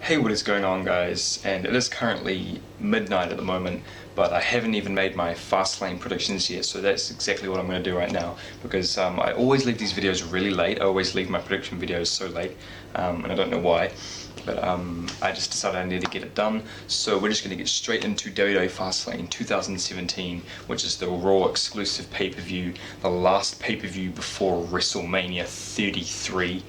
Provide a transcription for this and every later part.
Hey, what is going on, guys? And it is currently midnight at the moment, but I haven't even made my Fastlane predictions yet, so that's exactly what I'm going to do right now, because I always leave these videos really late. I always leave my prediction videos so late, and I don't know why, but I just decided I need to get it done. So we're just going to get straight into WWE FASTLANE 2017, which is the Raw exclusive pay-per-view, the last pay-per-view before WrestleMania 33.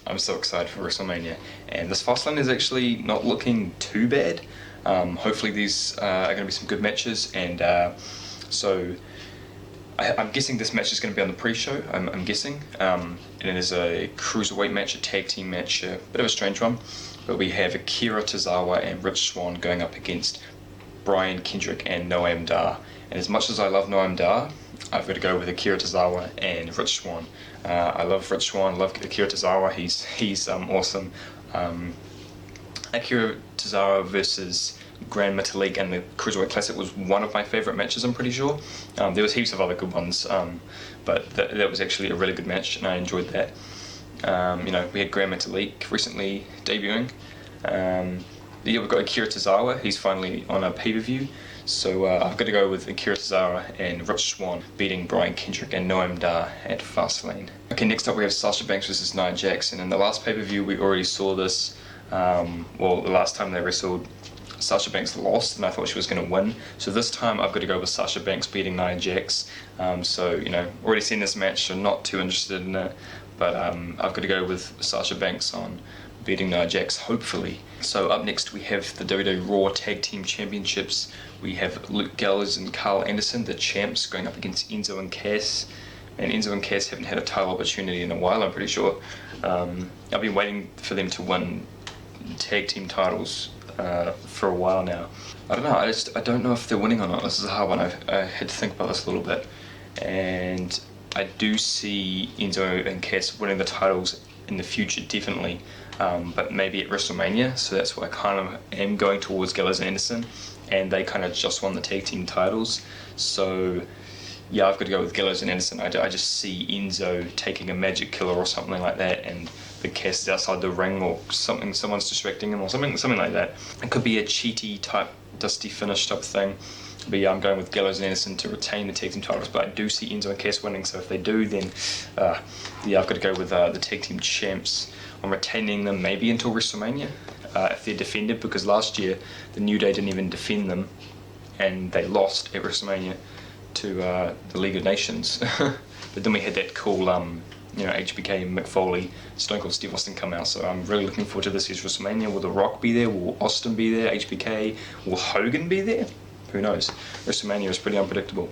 I'm so excited for WrestleMania, and this Fastlane is actually not looking too bad. Hopefully these are going to be some good matches, and so I'm guessing this match is going to be on the pre-show, I'm guessing, and it is a cruiserweight match, a tag team match, a bit of a strange one, but we have Akira Tozawa and Rich Swann going up against Brian Kendrick and Noam Dar, and as much as I love Noam Dar, I've got to go with Akira Tozawa and Rich Swann. I love Rich Swann, love Akira Tozawa, he's awesome. Akira Tozawa versus Grand Metalik and the Cruiserweight Classic was one of my favourite matches, I'm pretty sure. There was heaps of other good ones, but that was actually a really good match, and I enjoyed that. You know, we had Grand Metalik recently debuting. Yeah, we've got Akira Tozawa, he's finally on a pay-per-view, so I've got to go with Akira Tozawa and Rich Swann beating Brian Kendrick and Noam Dar at Fastlane. Okay, next up we have Sasha Banks versus Nia Jax, and in the last pay-per-view we already saw this. Well, the last time they wrestled, Sasha Banks lost, and I thought she was going to win. So this time I've got to go with Sasha Banks beating Nia Jax. So, you know, already seen this match, so not too interested in it, but I've got to go with Sasha Banks on beating Nia Jax, hopefully. So up next we have the WWE Raw Tag Team Championships. We have Luke Gallows and Carl Anderson, the champs, going up against Enzo and Cass. And Enzo and Cass haven't had a title opportunity in a while, I'm pretty sure. I've been waiting for them to win tag team titles for a while now. I don't know, I don't know if they're winning or not. This is a hard one. I had to think about this a little bit. And I do see Enzo and Cass winning the titles in the future, definitely. But maybe at WrestleMania, so that's why I kind of am going towards Gallows and Anderson, and they kind of just won the tag team titles, so yeah, I've got to go with Gallows and Anderson. I just see Enzo taking a magic killer or something like that, and the Cass is outside the ring or something, someone's distracting him or something like that. It could be a cheaty type, dusty finish type thing. But yeah, I'm going with Gallows and Anderson to retain the tag team titles, but I do see Enzo and Cass winning, so if they do, then yeah, I've got to go with the tag team champs. I'm retaining them maybe until WrestleMania, if they're defended, because last year the New Day didn't even defend them, and they lost at WrestleMania to the League of Nations. But then we had that cool, you know, HBK, Mick Foley, Stone Cold Steve Austin come out, so I'm really looking forward to this year's WrestleMania. Will The Rock be there? Will Austin be there? HBK? Will Hogan be there? Who knows? WrestleMania is pretty unpredictable.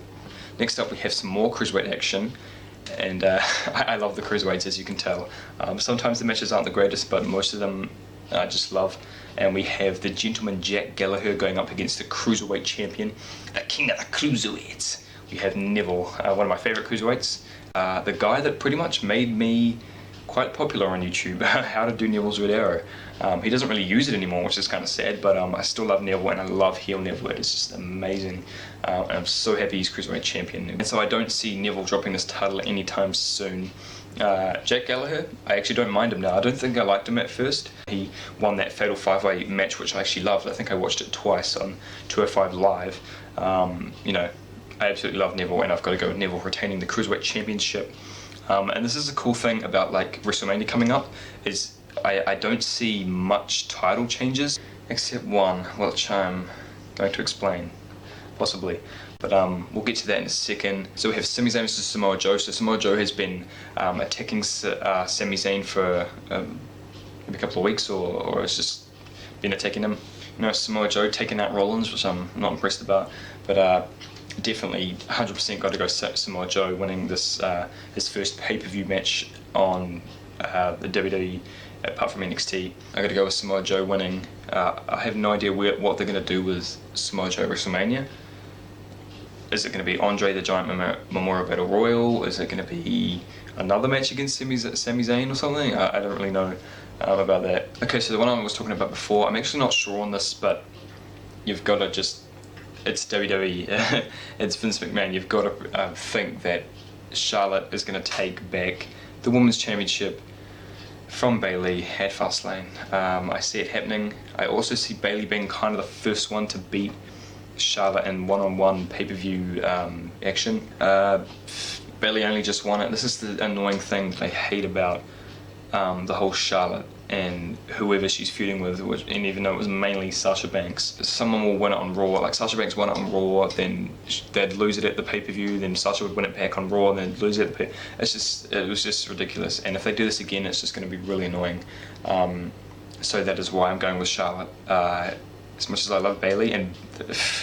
Next up we have some more cruiserweight action, and I love the cruiserweights, as you can tell. Sometimes the matches aren't the greatest, but most of them I just love. And we have the gentleman Jack Gallagher going up against the cruiserweight champion, the king of the cruiserweights. We have Neville, one of my favourite cruiserweights, the guy that pretty much made me quite popular on YouTube, how to do Neville's Red Arrow. He doesn't really use it anymore, which is kind of sad, but I still love Neville, and I love heel Neville. It's just amazing, and I'm so happy he's Cruiserweight Champion. And so I don't see Neville dropping this title anytime soon. Jack Gallagher, I actually don't mind him now. I don't think I liked him at first. He won that Fatal 5-Way match, which I actually loved. I think I watched it twice on 205 Live. You know, I absolutely love Neville, and I've got to go with Neville retaining the Cruiserweight Championship. And this is a cool thing about like WrestleMania coming up, is I don't see much title changes, except one, which I'm going to explain, possibly. But we'll get to that in a second. So we have Sami Zayn versus Samoa Joe. So Samoa Joe has been attacking Sami Zayn for maybe a couple of weeks, or it's just been attacking him. You know, Samoa Joe taking out Rollins, which I'm not impressed about, but definitely 100% got to go Samoa Joe winning this his first pay-per-view match on the WWE, apart from NXT. I got to go with Samoa Joe winning. I have no idea what they're going to do with Samoa Joe at WrestleMania. Is it going to be Andre the Giant Memorial Battle Royal? Is it going to be another match against Sami Zayn or something? I don't really know about that. Okay, so the one I was talking about before, I'm actually not sure on this, but you've got to just, it's WWE, it's Vince McMahon, you've got to think that Charlotte is going to take back the Women's Championship from Bayley at Fastlane. I see it happening. I also see Bayley being kind of the first one to beat Charlotte in one-on-one pay-per-view action. Bayley only just won it. This is the annoying thing that I hate about the whole Charlotte and whoever she's feuding with, and even though it was mainly Sasha Banks, someone will win it on Raw. Like Sasha Banks won it on Raw, then they'd lose it at the pay-per-view, then Sasha would win it back on Raw, and then lose it at the it was just ridiculous. And if they do this again, it's just going to be really annoying. So that is why I'm going with Charlotte. As much as I love Bayley, and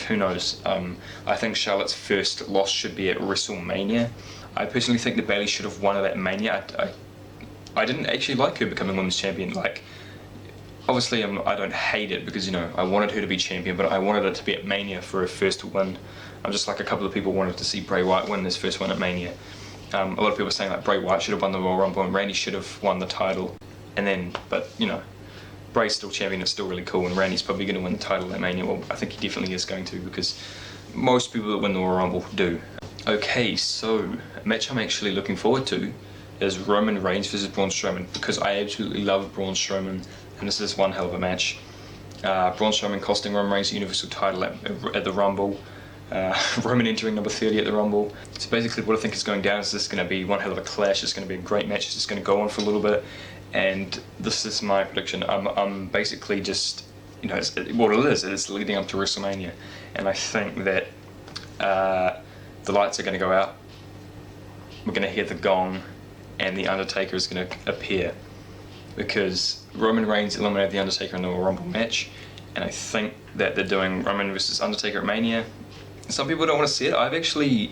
who knows, I think Charlotte's first loss should be at WrestleMania. I personally think that Bayley should have won it at Mania. I didn't actually like her becoming women's champion. Like, obviously I don't hate it because, you know, I wanted her to be champion, but I wanted it to be at Mania for her first win. I'm just like a couple of people wanted to see Bray Wyatt win his first win at Mania. A lot of people are saying like Bray Wyatt should have won the Royal Rumble and Randy should have won the title. And then, but you know, Bray's still champion, it's still really cool, and Randy's probably going to win the title at Mania. Well, I think he definitely is going to, because most people that win the Royal Rumble do. Okay, so a match I'm actually looking forward to is Roman Reigns versus Braun Strowman, because I absolutely love Braun Strowman, and this is one hell of a match. Braun Strowman costing Roman Reigns the Universal title at the Rumble. Roman entering number 30 at the Rumble. So basically what I think is going down is this is going to be one hell of a clash. It's going to be a great match. It's just going to go on for a little bit, and this is my prediction. I'm basically just, you know, what it is leading up to WrestleMania, and I think that the lights are going to go out, we're going to hear the gong, and the Undertaker is going to appear, because Roman Reigns eliminated the Undertaker in the Royal Rumble match, and I think that they're doing Roman versus Undertaker at Mania. Some people don't want to see it. I've actually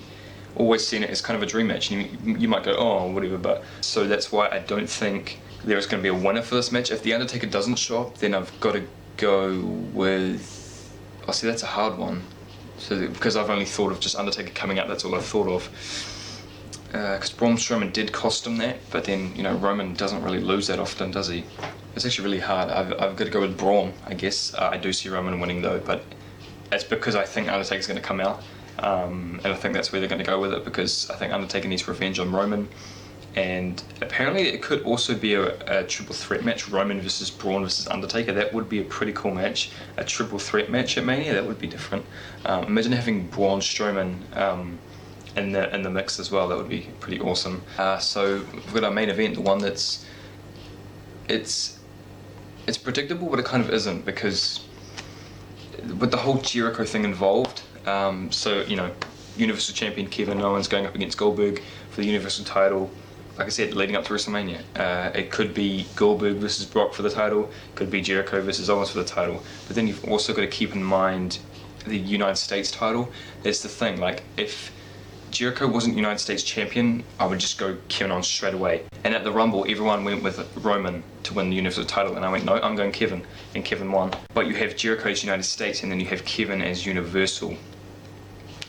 always seen it as kind of a dream match, and you might go, oh, whatever, but so that's why I don't think there is going to be a winner for this match. If the Undertaker doesn't show up, then I've got to go with, oh, see, that's a hard one. So because I've only thought of just Undertaker coming out, that's all I've thought of. Because Braun Strowman did cost him that, but then, you know, Roman doesn't really lose that often, does he? It's actually really hard. I've got to go with Braun, I guess. I do see Roman winning though, but it's because I think Undertaker's going to come out, and I think that's where they're going to go with it, because I think Undertaker needs revenge on Roman, and apparently it could also be a triple threat match, Roman versus Braun versus Undertaker. That would be a pretty cool match, a triple threat match at Mania. That would be different. Imagine having Braun Strowman in the mix as well. That would be pretty awesome. So we've got our main event, the one that's it's predictable, but it kind of isn't, because with the whole Jericho thing involved. So, you know, Universal Champion Kevin Owens going up against Goldberg for the Universal title. Like I said, leading up to WrestleMania. It could be Goldberg versus Brock for the title, could be Jericho versus Owens for the title. But then you've also got to keep in mind the United States title. That's the thing, like, if Jericho wasn't United States champion, I would just go Kevin Owens straight away. And at the Rumble, everyone went with Roman to win the Universal title, and I went, no, I'm going Kevin, and Kevin won. But you have Jericho as United States, and then you have Kevin as Universal.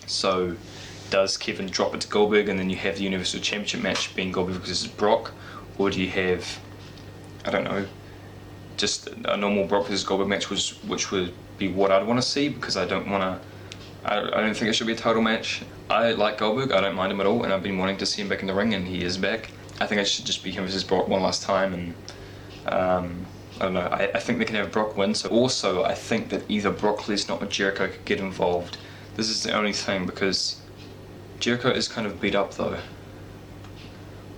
So does Kevin drop it to Goldberg, and then you have the Universal Championship match being Goldberg versus Brock? Or do you have, I don't know, just a normal Brock versus Goldberg match, which would be what I'd want to see, because I don't think it should be a title match. I like Goldberg, I don't mind him at all, and I've been wanting to see him back in the ring, and he is back. I think it should just be him versus Brock one last time, and I don't know, I think they can have Brock win. So also, I think that either Brock Lesnar or Jericho could get involved. This is the only thing, because Jericho is kind of beat up though.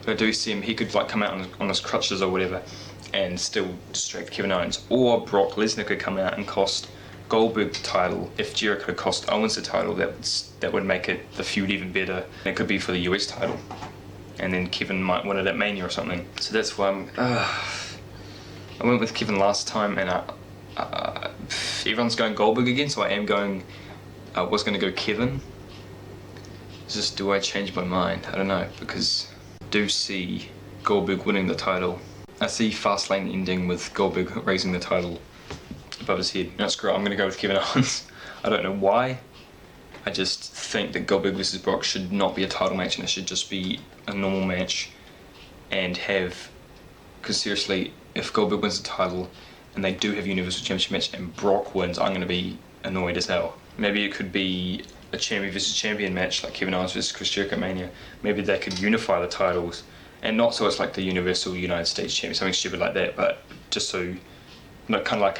But I do see him, he could like come out on his crutches or whatever, and still distract Kevin Owens. Or Brock Lesnar could come out and cost Goldberg the title. If Jericho cost Owens the title, that would make it the feud even better. It could be for the US title, and then Kevin might win it at Mania or something. So that's why I went with Kevin last time, and everyone's going Goldberg again, so I was going to go Kevin. It's just, do I change my mind? I don't know, because I do see Goldberg winning the title. I see Fastlane ending with Goldberg raising the title above his head. No, screw it, I'm going to go with Kevin Owens. I don't know why. I just think that Goldberg versus Brock should not be a title match, and it should just be a normal match, and have, because seriously, if Goldberg wins the title and they do have Universal Championship match and Brock wins, I'm going to be annoyed as hell. Maybe it could be a champion versus champion match, like Kevin Owens versus Chris Jericho Mania. Maybe they could unify the titles and not so it's like the Universal United States Champion, something stupid like that, but just so, you know, kind of like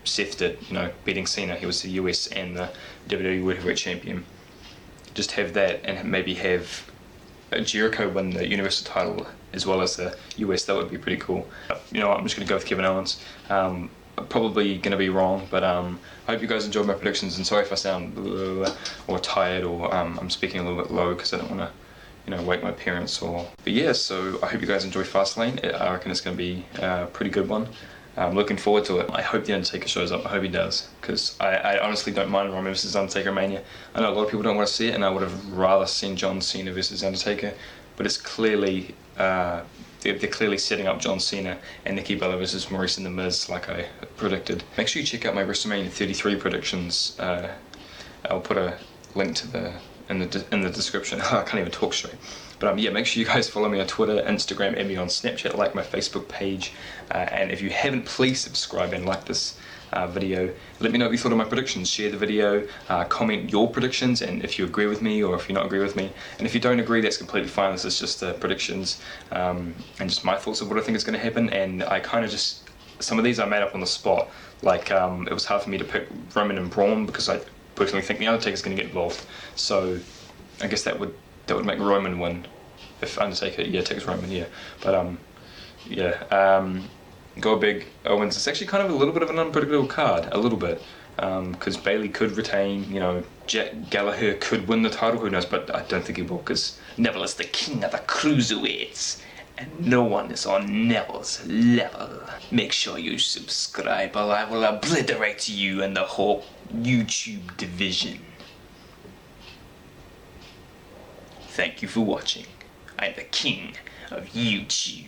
Seth did, you know, beating Cena. He was the US and the WWE World Heavyweight Champion. Just have that, and maybe have Jericho win the Universal title as well as the US. That would be pretty cool. You know what, I'm just going to go with Kevin Owens. Probably going to be wrong, but I hope you guys enjoyed my predictions, and sorry if I sound or tired, or I'm speaking a little bit low because I don't want to, you know, wake my parents. But yeah, so I hope you guys enjoy Fastlane. I reckon it's going to be a pretty good one. I'm looking forward to it. I hope the Undertaker shows up. I hope he does, because I honestly don't mind Roman versus Undertaker Mania. I know a lot of people don't want to see it, and I would have rather seen John Cena versus Undertaker, but it's clearly they're clearly setting up John Cena and Nikki Bella versus Maurice and The Miz, like I predicted. Make sure you check out my WrestleMania 33 predictions. I'll put a link to in the description. I can't even talk straight. But yeah, make sure you guys follow me on Twitter, Instagram, and me on Snapchat, like my Facebook page. And if you haven't, please subscribe and like this video. Let me know what you thought of my predictions. Share the video, comment your predictions, and if you agree with me or if you not agree with me. And if you don't agree, that's completely fine. This is just predictions and just my thoughts of what I think is going to happen. And I kind of just, some of these I made up on the spot. Like it was hard for me to pick Roman and Braun because I personally think the Undertaker's going to get involved. So I guess that would make Roman win if Undertaker, yeah, takes Roman, yeah. But yeah, go big Owens. It's actually kind of a little bit of an unpredictable card, a little bit, because Bailey could retain, you know, Jack Gallagher could win the title, who knows, but I don't think he will, because Neville is the king of the cruiserweights, and no one is on Neville's level. Make sure you subscribe, or I will obliterate you and the whole YouTube division. Thank you for watching. I'm the king of YouTube.